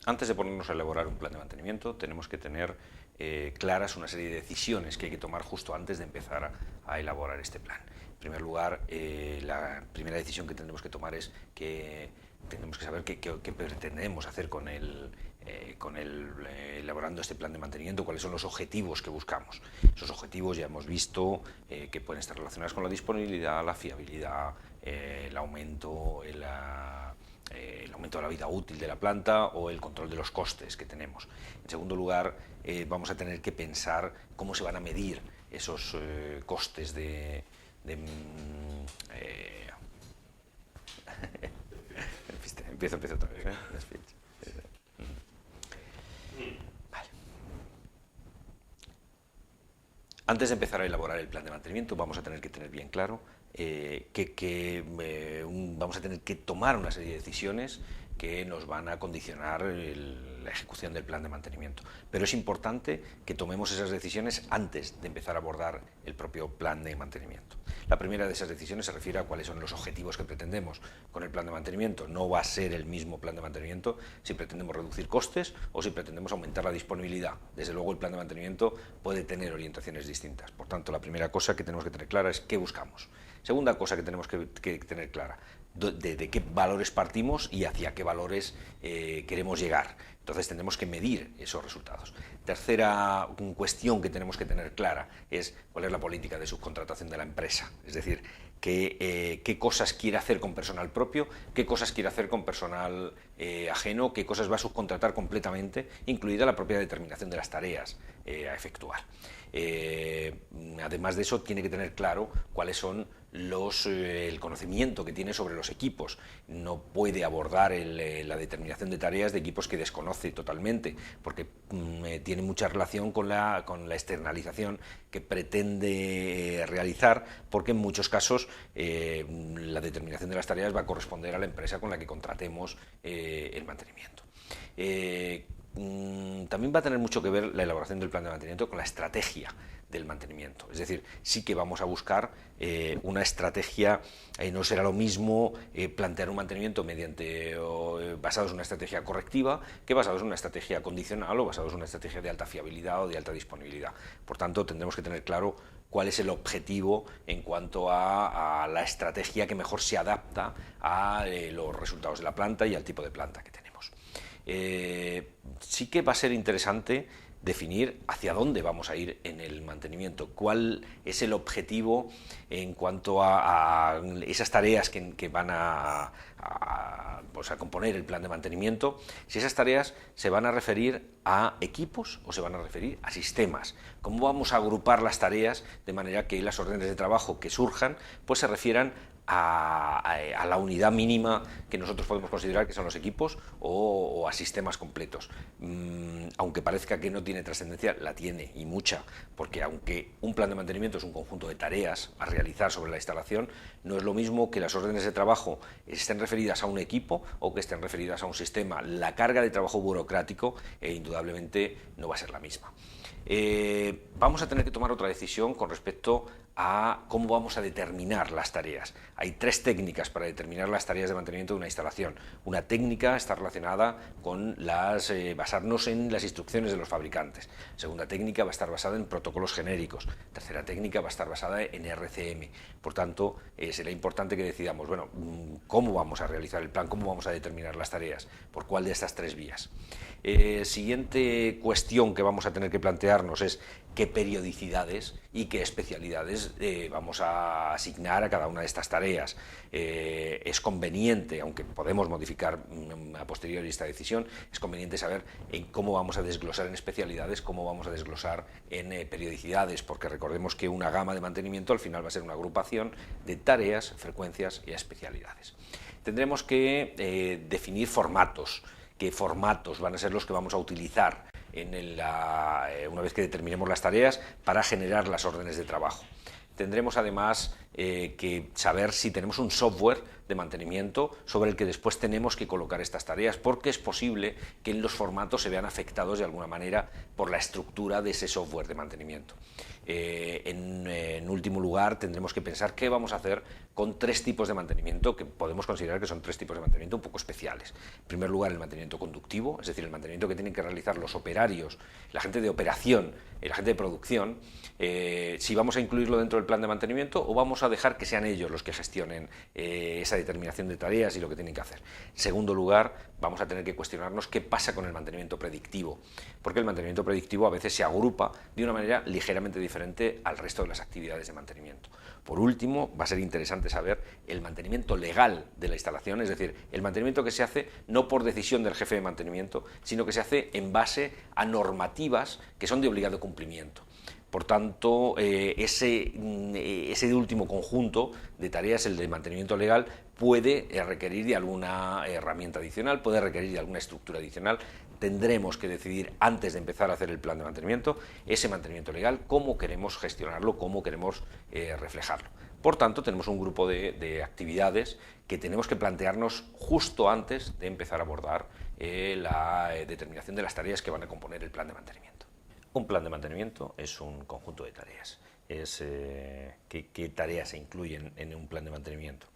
Antes de ponernos a elaborar un plan de mantenimiento, tenemos que tener claras una serie de decisiones que hay que tomar justo antes de empezar a elaborar este plan. En primer lugar, la primera decisión que tendremos que tomar es que tenemos que saber qué pretendemos hacer con elaborando este plan de mantenimiento, cuáles son los objetivos que buscamos. Esos objetivos ya hemos visto que pueden estar relacionados con la disponibilidad, la fiabilidad, el aumento de la vida útil de la planta o el control de los costes que tenemos. En segundo lugar, vamos a tener que pensar cómo se van a medir esos costes Empiezo otra vez. Vale. Antes de empezar a elaborar el plan de mantenimiento, vamos a tener que tener bien claro vamos a tener que tomar una serie de decisiones que nos van a condicionar la ejecución del plan de mantenimiento. Pero es importante que tomemos esas decisiones antes de empezar a abordar el propio plan de mantenimiento. La primera de esas decisiones se refiere a cuáles son los objetivos que pretendemos con el plan de mantenimiento. No va a ser el mismo plan de mantenimiento si pretendemos reducir costes o si pretendemos aumentar la disponibilidad. Desde luego el plan de mantenimiento puede tener orientaciones distintas. Por tanto, la primera cosa que tenemos que tener clara es qué buscamos. Segunda cosa que tenemos que tener clara, de qué valores partimos y hacia qué valores queremos llegar. Entonces tendremos que medir esos resultados. Tercera cuestión que tenemos que tener clara es cuál es la política de subcontratación de la empresa. Es decir, qué cosas quiere hacer con personal propio, qué cosas quiere hacer con personal ajeno, qué cosas va a subcontratar completamente, incluida la propia determinación de las tareas a efectuar. Además de eso, tiene que tener claro cuáles son el conocimiento que tiene sobre los equipos. No puede abordar la determinación de tareas de equipos que desconoce totalmente, porque tiene mucha relación con la externalización que pretende realizar, porque en muchos casos la determinación de las tareas va a corresponder a la empresa con la que contratemos el mantenimiento. También va a tener mucho que ver la elaboración del plan de mantenimiento con la estrategia del mantenimiento. Es decir, sí que vamos a buscar una estrategia. No será lo mismo plantear un mantenimiento basados en una estrategia correctiva que basados en una estrategia condicional o basados en una estrategia de alta fiabilidad o de alta disponibilidad. Por tanto, tendremos que tener claro cuál es el objetivo en cuanto a la estrategia que mejor se adapta a los resultados de la planta y al tipo de planta que tenemos. Sí que va a ser interesante definir hacia dónde vamos a ir en el mantenimiento, cuál es el objetivo en cuanto a esas tareas que van a componer el plan de mantenimiento, si esas tareas se van a referir a equipos o se van a referir a sistemas, cómo vamos a agrupar las tareas de manera que las órdenes de trabajo que surjan pues se refieran a la unidad mínima que nosotros podemos considerar que son los equipos o a sistemas completos. Aunque parezca que no tiene trascendencia, la tiene y mucha, porque aunque un plan de mantenimiento es un conjunto de tareas a realizar sobre la instalación, no es lo mismo que las órdenes de trabajo estén referidas a un equipo o que estén referidas a un sistema. La carga de trabajo burocrático indudablemente no va a ser la misma. Vamos a tener que tomar otra decisión con respecto a cómo vamos a determinar las tareas. Hay tres técnicas para determinar las tareas de mantenimiento de una instalación. Una técnica está relacionada con basarnos en las instrucciones de los fabricantes. Segunda técnica va a estar basada en protocolos genéricos. Tercera técnica va a estar basada en RCM. Por tanto, será importante que decidamos, bueno, cómo vamos a realizar el plan, cómo vamos a determinar las tareas, por cuál de estas tres vías. Siguiente cuestión que vamos a tener que plantearnos es qué periodicidades y qué especialidades vamos a asignar a cada una de estas tareas. Es conveniente, aunque podemos modificar a posteriori esta decisión, es conveniente saber en cómo vamos a desglosar en especialidades, cómo vamos a desglosar en periodicidades, porque recordemos que una gama de mantenimiento al final va a ser una agrupación de tareas, frecuencias y especialidades. Tendremos que definir formatos. ¿Qué formatos van a ser los que vamos a utilizar una vez que determinemos las tareas para generar las órdenes de trabajo? Tendremos además que saber si tenemos un software de mantenimiento sobre el que después tenemos que colocar estas tareas, porque es posible que en los formatos se vean afectados de alguna manera por la estructura de ese software de mantenimiento. En en último lugar, tendremos que pensar qué vamos a hacer con 3 tipos de mantenimiento que podemos considerar que son 3 tipos de mantenimiento un poco especiales. En primer lugar, el mantenimiento conductivo, es decir, el mantenimiento que tienen que realizar los operarios, la gente de operación y la gente de producción, si vamos a incluirlo dentro del plan de mantenimiento o vamos a dejar que sean ellos los que gestionen esa determinación de tareas y lo que tienen que hacer. En segundo lugar, vamos a tener que cuestionarnos qué pasa con el mantenimiento predictivo, porque el mantenimiento predictivo a veces se agrupa de una manera ligeramente diferente al resto de las actividades de mantenimiento. Por último, va a ser interesante saber el mantenimiento legal de la instalación, es decir, el mantenimiento que se hace no por decisión del jefe de mantenimiento, sino que se hace en base a normativas que son de obligado cumplimiento. Por tanto, ese último conjunto de tareas, el de mantenimiento legal, puede requerir de alguna herramienta adicional, puede requerir de alguna estructura adicional. Tendremos que decidir antes de empezar a hacer el plan de mantenimiento, ese mantenimiento legal, cómo queremos gestionarlo, cómo queremos reflejarlo. Por tanto, tenemos un grupo de actividades que tenemos que plantearnos justo antes de empezar a abordar la determinación de las tareas que van a componer el plan de mantenimiento. Un plan de mantenimiento es un conjunto de tareas. ¿Qué tareas se incluyen en un plan de mantenimiento?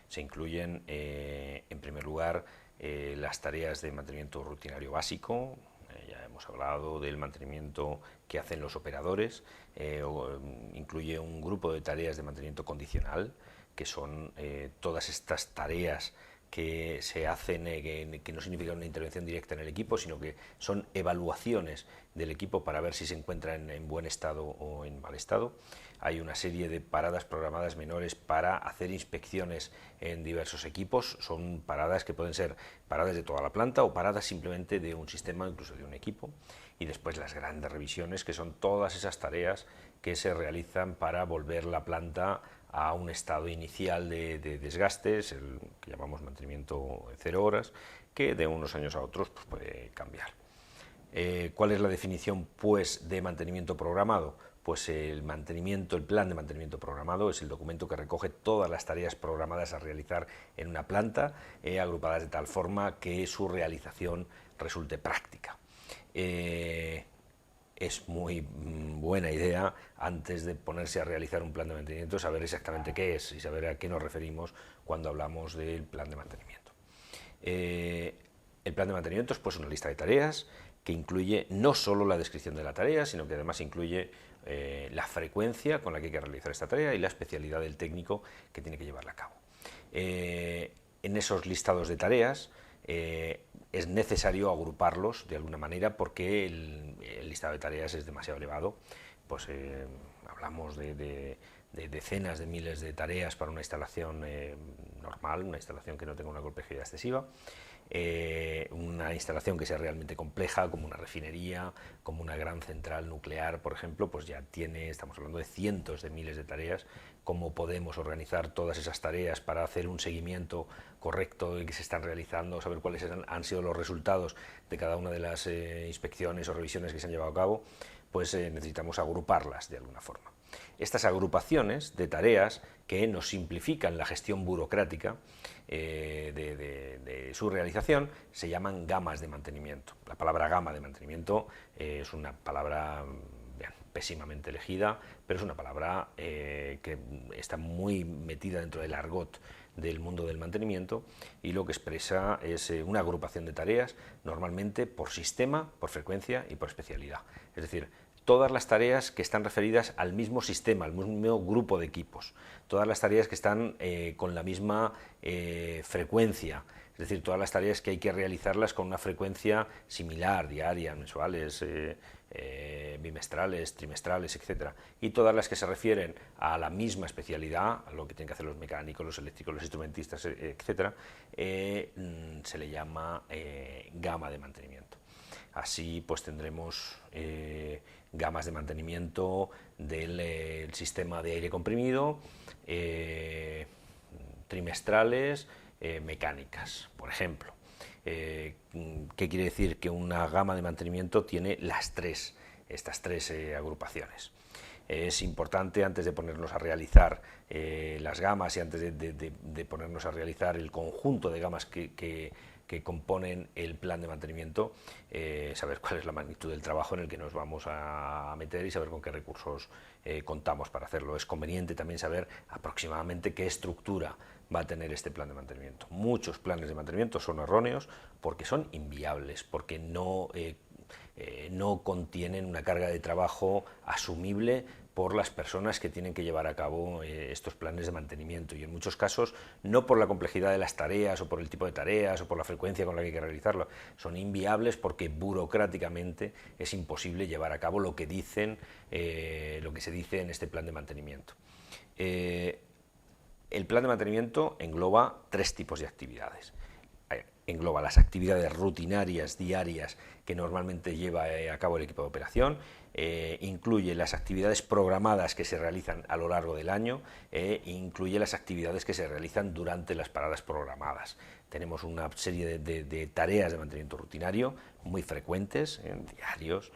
Se incluyen, en primer lugar, las tareas de mantenimiento rutinario básico. Ya hemos hablado del mantenimiento que hacen los operadores. Incluye un grupo de tareas de mantenimiento condicional, que son todas estas tareas que se hacen, que no significan una intervención directa en el equipo, sino que son evaluaciones del equipo para ver si se encuentra en buen estado o en mal estado. Hay una serie de paradas programadas menores para hacer inspecciones en diversos equipos. Son paradas que pueden ser paradas de toda la planta o paradas simplemente de un sistema, incluso de un equipo. Y después las grandes revisiones, que son todas esas tareas que se realizan para volver la planta a un estado inicial de desgastes, el que llamamos mantenimiento de 0 horas, que de unos años a otros pues, puede cambiar. ¿Cuál es la definición pues, de mantenimiento programado? Pues el plan de mantenimiento programado es el documento que recoge todas las tareas programadas a realizar en una planta, agrupadas de tal forma que su realización resulte práctica. Es muy buena idea, antes de ponerse a realizar un plan de mantenimiento, saber exactamente qué es y saber a qué nos referimos cuando hablamos del plan de mantenimiento. El plan de mantenimiento es pues, una lista de tareas que incluye no solo la descripción de la tarea, sino que además incluye la frecuencia con la que hay que realizar esta tarea y la especialidad del técnico que tiene que llevarla a cabo. En esos listados de tareas es necesario agruparlos de alguna manera porque el listado de tareas es demasiado elevado. Pues hablamos de decenas de miles de tareas para una instalación normal, una instalación que no tenga una complejidad excesiva. Una instalación que sea realmente compleja, como una refinería, como una gran central nuclear, por ejemplo, pues ya estamos hablando de cientos de miles de tareas. Cómo podemos organizar todas esas tareas para hacer un seguimiento correcto de que se están realizando, saber cuáles han sido los resultados de cada una de las inspecciones o revisiones que se han llevado a cabo, pues necesitamos agruparlas de alguna forma. Estas agrupaciones de tareas que nos simplifican la gestión burocrática de su realización se llaman gamas de mantenimiento. La palabra gama de mantenimiento es una palabra pésimamente elegida, pero es una palabra que está muy metida dentro del argot del mundo del mantenimiento y lo que expresa es una agrupación de tareas, normalmente por sistema, por frecuencia y por especialidad. Es decir, todas las tareas que están referidas al mismo sistema, al mismo grupo de equipos, todas las tareas que están con la misma frecuencia, es decir, todas las tareas que hay que realizarlas con una frecuencia similar, diaria, mensuales, bimestrales, trimestrales, etc. Y todas las que se refieren a la misma especialidad, a lo que tienen que hacer los mecánicos, los eléctricos, los instrumentistas, etc., se le llama gama de mantenimiento. Así pues tendremos gamas de mantenimiento del sistema de aire comprimido, trimestrales, mecánicas, por ejemplo. ¿Qué quiere decir? Que una gama de mantenimiento tiene estas tres agrupaciones. Es importante, antes de ponernos a realizar las gamas y antes de ponernos a realizar el conjunto de gamas que que componen el plan de mantenimiento, saber cuál es la magnitud del trabajo en el que nos vamos a meter y saber con qué recursos contamos para hacerlo. Es conveniente también saber aproximadamente qué estructura va a tener este plan de mantenimiento. Muchos planes de mantenimiento son erróneos porque son inviables, porque no contienen una carga de trabajo asumible por las personas que tienen que llevar a cabo estos planes de mantenimiento, y en muchos casos no por la complejidad de las tareas o por el tipo de tareas o por la frecuencia con la que hay que realizarlo, son inviables porque burocráticamente es imposible llevar a cabo lo que se dice en este plan de mantenimiento. El plan de mantenimiento engloba 3 tipos de actividades. Engloba las actividades rutinarias, diarias, que normalmente lleva a cabo el equipo de operación, incluye las actividades programadas que se realizan a lo largo del año, incluye las actividades que se realizan durante las paradas programadas. Tenemos una serie de tareas de mantenimiento rutinario muy frecuentes, diarios,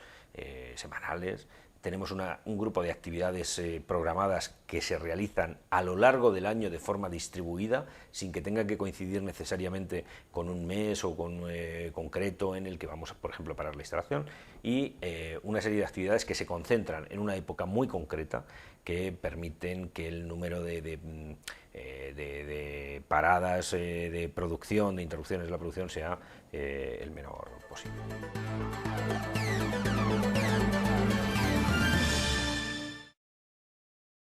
semanales. Tenemos un grupo de actividades programadas que se realizan a lo largo del año de forma distribuida, sin que tenga que coincidir necesariamente con un mes o con concreto en el que vamos, por ejemplo, a parar la instalación, y una serie de actividades que se concentran en una época muy concreta, que permiten que el número de paradas de producción, de interrupciones de la producción, sea el menor posible.